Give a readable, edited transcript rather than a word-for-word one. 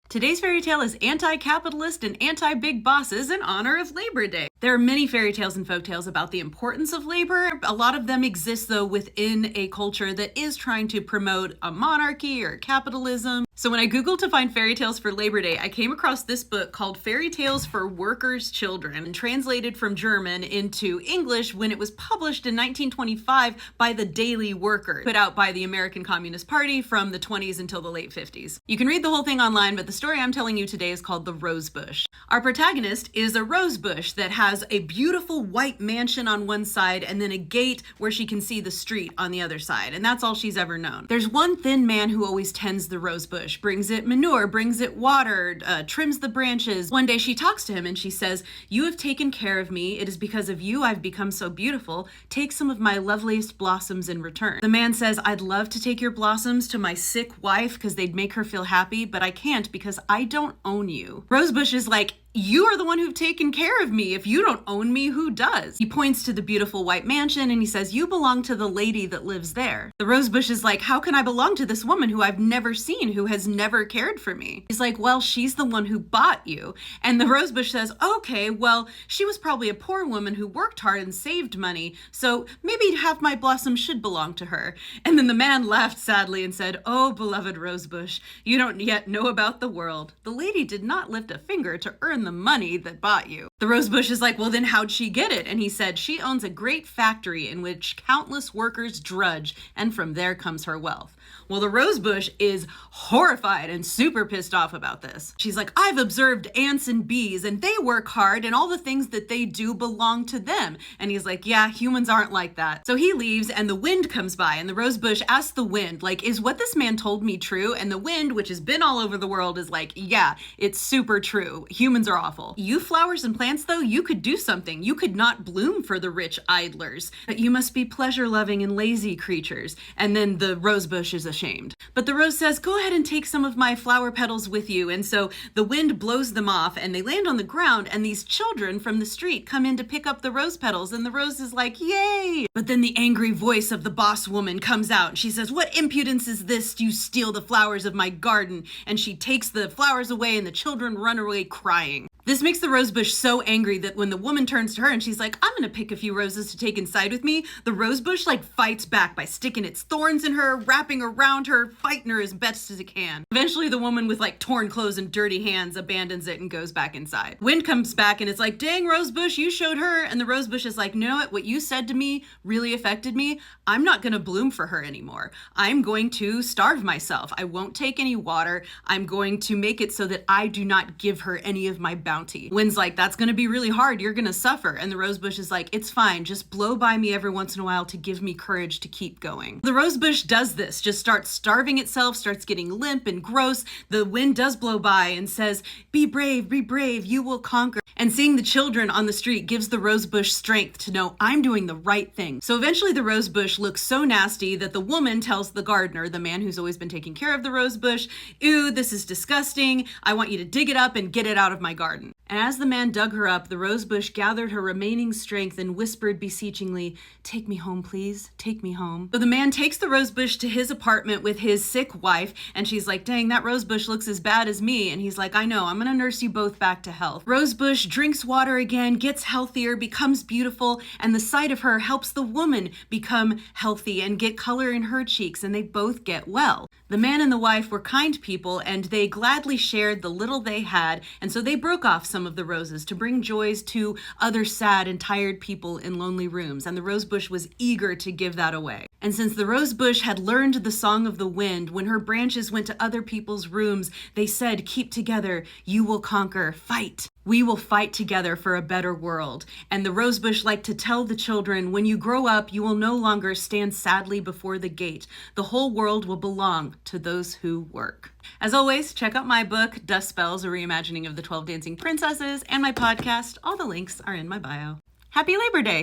Today's fairy tale is anti-capitalist and anti-big bosses in honor of Labor Day. There are many fairy tales and folktales about the importance of labor. A lot of them exist, though, within a culture that is trying to promote a monarchy or capitalism. So when I Googled to find fairy tales for Labor Day, I came across this book called Fairy Tales for Workers' Children, and translated from German into English when it was published in 1925 by the Daily Worker, put out by the American Communist Party from the 20s until the late 50s. You can read the whole thing online, but the story I'm telling you today is called The Rose Bush. Our protagonist is a rose bush that has a beautiful white mansion on one side and then a gate where she can see the street on the other side, and that's all she's ever known. There's one thin man who always tends the rose bush, brings it manure, brings it water, trims the branches. One day she talks to him and she says, "You have taken care of me. It is because of you I've become so beautiful. Take some of my loveliest blossoms in return." The man says, "I'd love to take your blossoms to my sick wife because they'd make her feel happy, but I can't because I don't own you." Rosebush is like, "You are the one who've taken care of me. If you don't own me, who does?" He points to the beautiful white mansion and he says, "You belong to the lady that lives there." The rosebush is like, "How can I belong to this woman who I've never seen, who has never cared for me?" He's like, "Well, she's the one who bought you." And the rosebush says, "Okay, well, she was probably a poor woman who worked hard and saved money, so maybe half my blossoms should belong to her." And then the man laughed sadly and said, "Oh, beloved rosebush, you don't yet know about the world. The lady did not lift a finger to earn the money that bought you." The rosebush is like, "Well, then how'd she get it?" And he said, "She owns a great factory in which countless workers drudge, and from there comes her wealth." Well, the rosebush is horrified and super pissed off about this. She's like, "I've observed ants and bees, and they work hard, and all the things that they do belong to them." And he's like, "Yeah, humans aren't like that." So he leaves, and the wind comes by, and the rosebush asks the wind, like, "Is what this man told me true?" And the wind, which has been all over the world, is like, "Yeah, it's super true. Humans are awful. You flowers and plants, though, you could do something. You could not bloom for the rich idlers, but you must be pleasure-loving and lazy creatures." And then the rosebush is ashamed. But the rose says, "Go ahead and take some of my flower petals with you." And so the wind blows them off and they land on the ground, and these children from the street come in to pick up the rose petals, and the rose is like, "Yay!" But then the angry voice of the boss woman comes out and she says, "What impudence is this? You steal the flowers of my garden." And she takes the flowers away and the children run away crying. This makes the rosebush so angry that when the woman turns to her and she's like, "I'm gonna pick a few roses to take inside with me," the rosebush fights back by sticking its thorns in her, wrapping around her, fighting her as best as it can. Eventually the woman with torn clothes and dirty hands abandons it and goes back inside. Wind comes back and it's like, "Dang, rosebush, you showed her." And the rosebush is like, "You know what you said to me really affected me. I'm not gonna bloom for her anymore. I'm going to starve myself. I won't take any water. I'm going to make it so that I do not give her any of my bounty." Wind's like, "That's gonna be really hard. You're gonna suffer." And the rosebush is like, "It's fine. Just blow by me every once in a while to give me courage to keep going." The rosebush does this, just starts starving itself, starts getting limp and gross. The wind does blow by and says, be brave, you will conquer." And seeing the children on the street gives the rosebush strength to know, "I'm doing the right thing." So eventually the rosebush looks so nasty that the woman tells the gardener, the man who's always been taking care of the rosebush, "Ew, this is disgusting. I want you to dig it up and get it out of my garden." And as the man dug her up, the rosebush gathered her remaining strength and whispered beseechingly, "Take me home, please. Take me home." So the man takes the rosebush to his apartment with his sick wife, and she's like, "Dang, that rosebush looks as bad as me." And he's like, "I know, I'm gonna nurse you both back to health." Rosebush drinks water again, gets healthier, becomes beautiful, and the sight of her helps the woman become healthy and get color in her cheeks, and they both get well. The man and the wife were kind people, and they gladly shared the little they had, and so they broke off some of the roses to bring joys to other sad and tired people in lonely rooms, and the rosebush was eager to give that away. And since the rosebush had learned the song of the wind, when her branches went to other people's rooms, they said, "Keep together, you will conquer, fight. We will fight together for a better world." And the rosebush liked to tell the children, "When you grow up, you will no longer stand sadly before the gate. The whole world will belong to those who work." As always, check out my book, Dust Spells, a reimagining of the 12 Dancing Princesses, and my podcast. All the links are in my bio. Happy Labor Day!